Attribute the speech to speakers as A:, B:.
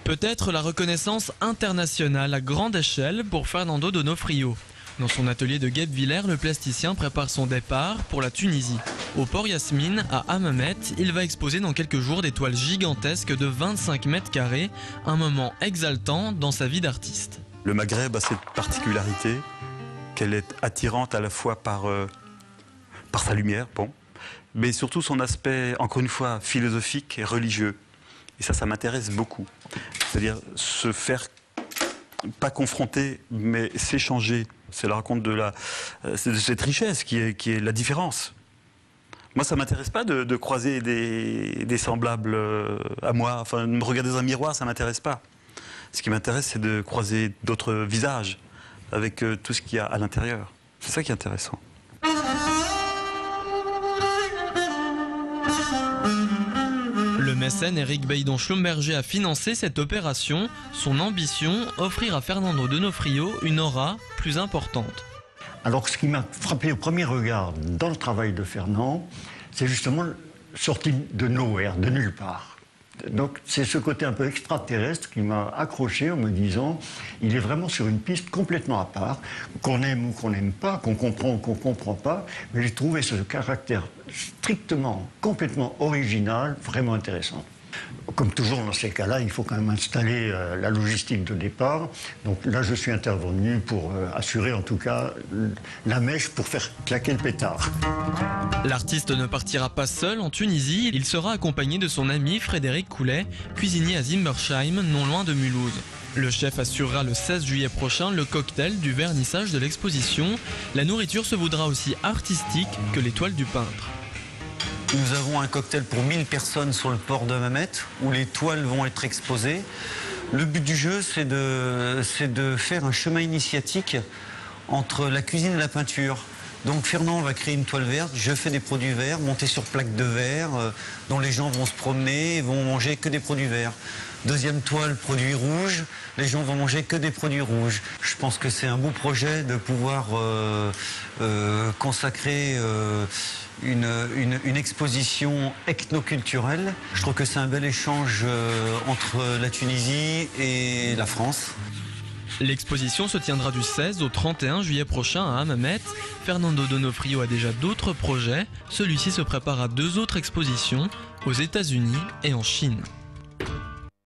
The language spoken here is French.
A: Peut-être la reconnaissance internationale à grande échelle pour Fernando Donofrio. Dans son atelier de Guebwiller, le plasticien prépare son départ pour la Tunisie. Au port Yasmine, à Hammamet, il va exposer dans quelques jours des toiles gigantesques de 25 mètres carrés, un moment exaltant dans sa vie d'artiste.
B: Le Maghreb a cette particularité qu'elle est attirante à la fois par sa lumière, bon, mais surtout son aspect, encore une fois, philosophique et religieux. Et ça m'intéresse beaucoup. C'est-à-dire se faire, pas confronter, mais s'échanger. C'est la rencontre de cette richesse qui est la différence. Moi, ça ne m'intéresse pas de croiser des semblables à moi. Enfin, me regarder dans un miroir, ça ne m'intéresse pas. Ce qui m'intéresse, c'est de croiser d'autres visages avec tout ce qu'il y a à l'intérieur. C'est ça qui est intéressant.
A: Le mécène Éric Beydon-Schlumberger a financé cette opération. Son ambition, offrir à Fernando Donofrio une aura plus importante.
C: Alors ce qui m'a frappé au premier regard dans le travail de Fernand, c'est justement sorti de nowhere, de nulle part. Donc c'est ce côté un peu extraterrestre qui m'a accroché en me disant il est vraiment sur une piste complètement à part, qu'on aime ou qu'on n'aime pas, qu'on comprend ou qu'on ne comprend pas, mais j'ai trouvé ce caractère strictement, complètement original, vraiment intéressant. Comme toujours dans ces cas-là, il faut quand même installer la logistique de départ. Donc là, je suis intervenu pour assurer en tout cas la mèche pour faire claquer le pétard.
A: L'artiste ne partira pas seul en Tunisie, il sera accompagné de son ami Frédéric Coulet, cuisinier à Zimmersheim, non loin de Mulhouse. Le chef assurera le 16 juillet prochain le cocktail du vernissage de l'exposition. La nourriture se voudra aussi artistique que les toiles du peintre.
D: Nous avons un cocktail pour 1000 personnes sur le port de Hammamet où les toiles vont être exposées. Le but du jeu, c'est de faire un chemin initiatique entre la cuisine et la peinture. Donc Fernand va créer une toile verte, je fais des produits verts, montés sur plaques de verre, dont les gens vont se promener et vont manger que des produits verts. Deuxième toile, produits rouges, les gens vont manger que des produits rouges. Je pense que c'est un beau projet de pouvoir consacrer une exposition ethnoculturelle. Je trouve que c'est un bel échange entre la Tunisie et la France.
A: L'exposition se tiendra du 16 au 31 juillet prochain à Hammamet. Fernando Donofrio a déjà d'autres projets. Celui-ci se prépare à 2 autres expositions aux États-Unis et en Chine.